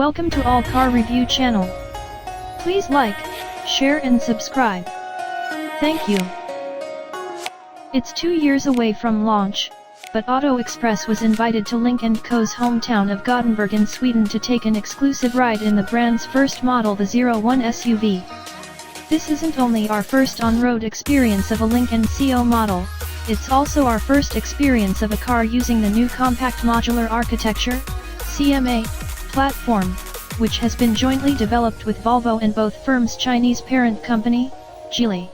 Welcome to All Car Review channel. Please like, share and subscribe. Thank you. It's 2 years away from launch, but Auto Express was invited to Lynk Co.'s hometown of Gothenburg in Sweden to take an exclusive ride in the brand's first model, the 01 SUV. This isn't only our first on-road experience of a Lynk Co model, it's also our first experience of a car using the new Compact Modular Architecture, CMA, platform, which has been jointly developed with Volvo and both firms' Chinese parent company, Geely.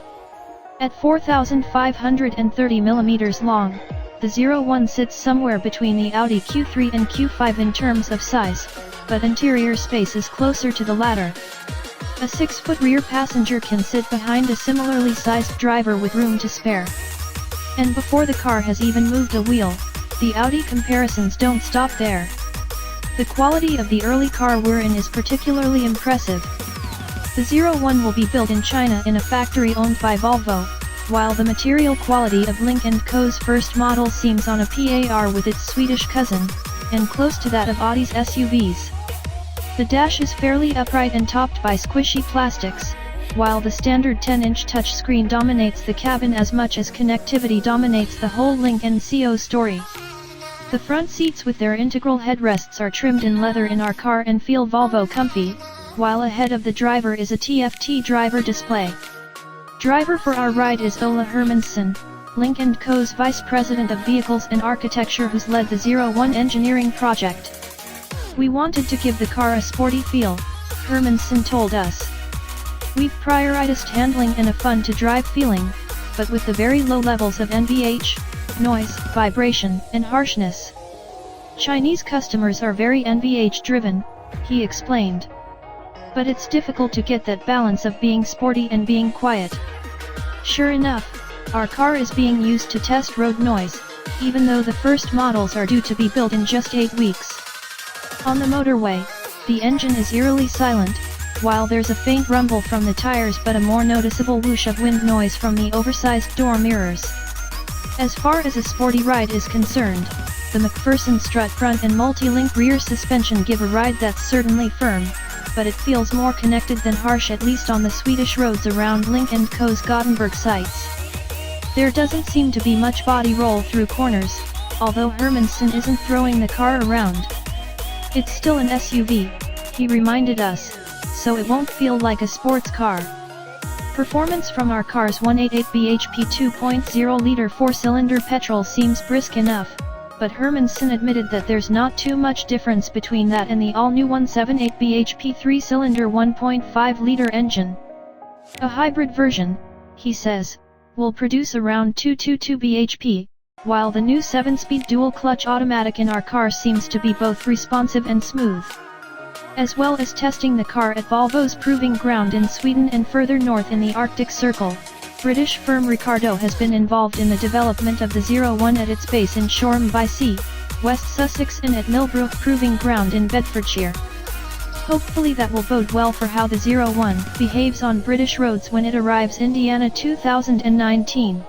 At 4,530 mm long, the 01 sits somewhere between the Audi Q3 and Q5 in terms of size, but interior space is closer to the latter. A 6-foot rear passenger can sit behind a similarly sized driver with room to spare. And before the car has even moved a wheel, the Audi comparisons don't stop there. The quality of the early car we're in is particularly impressive. The 01 will be built in China in a factory owned by Volvo, while the material quality of Lynk Co.'s first model seems on a par with its Swedish cousin, and close to that of Audi's SUVs. The dash is fairly upright and topped by squishy plastics, while the standard 10-inch touchscreen dominates the cabin as much as connectivity dominates the whole Lynk Co story. The front seats with their integral headrests are trimmed in leather in our car and feel Volvo comfy, while ahead of the driver is a TFT driver display. Driver for our ride is Ola Hermansson, Lynk Co.'s Vice President of Vehicles and Architecture, who's led the 01 engineering project. We wanted to give the car a sporty feel, Hermansson told us. We've prioritized handling and a fun-to-drive feeling, but with the very low levels of NVH, noise, vibration, and harshness. Chinese customers are very NVH-driven, he explained. But it's difficult to get that balance of being sporty and being quiet. Sure enough, our car is being used to test road noise, even though the first models are due to be built in just 8 weeks. On the motorway, the engine is eerily silent, while there's a faint rumble from the tires but a more noticeable whoosh of wind noise from the oversized door mirrors. As far as a sporty ride is concerned, the McPherson strut front and multi-link rear suspension give a ride that's certainly firm, but it feels more connected than harsh, at least on the Swedish roads around Lynk Co.'s Gothenburg sites. There doesn't seem to be much body roll through corners, although Hermansson isn't throwing the car around. It's still an SUV, he reminded us, so it won't feel like a sports car. Performance from our car's 188 bhp 2.0-liter 4-cylinder petrol seems brisk enough, but Hermansson admitted that there's not too much difference between that and the all-new 178 bhp 3-cylinder 1.5-liter engine. A hybrid version, he says, will produce around 222 bhp, while the new 7-speed dual-clutch automatic in our car seems to be both responsive and smooth. As well as testing the car at Volvo's proving ground in Sweden and further north in the Arctic Circle, British firm Ricardo has been involved in the development of the 01 at its base in Shoreham-by-Sea, West Sussex, and at Millbrook Proving Ground in Bedfordshire. Hopefully that will bode well for how the 01 behaves on British roads when it arrives Indiana 2019.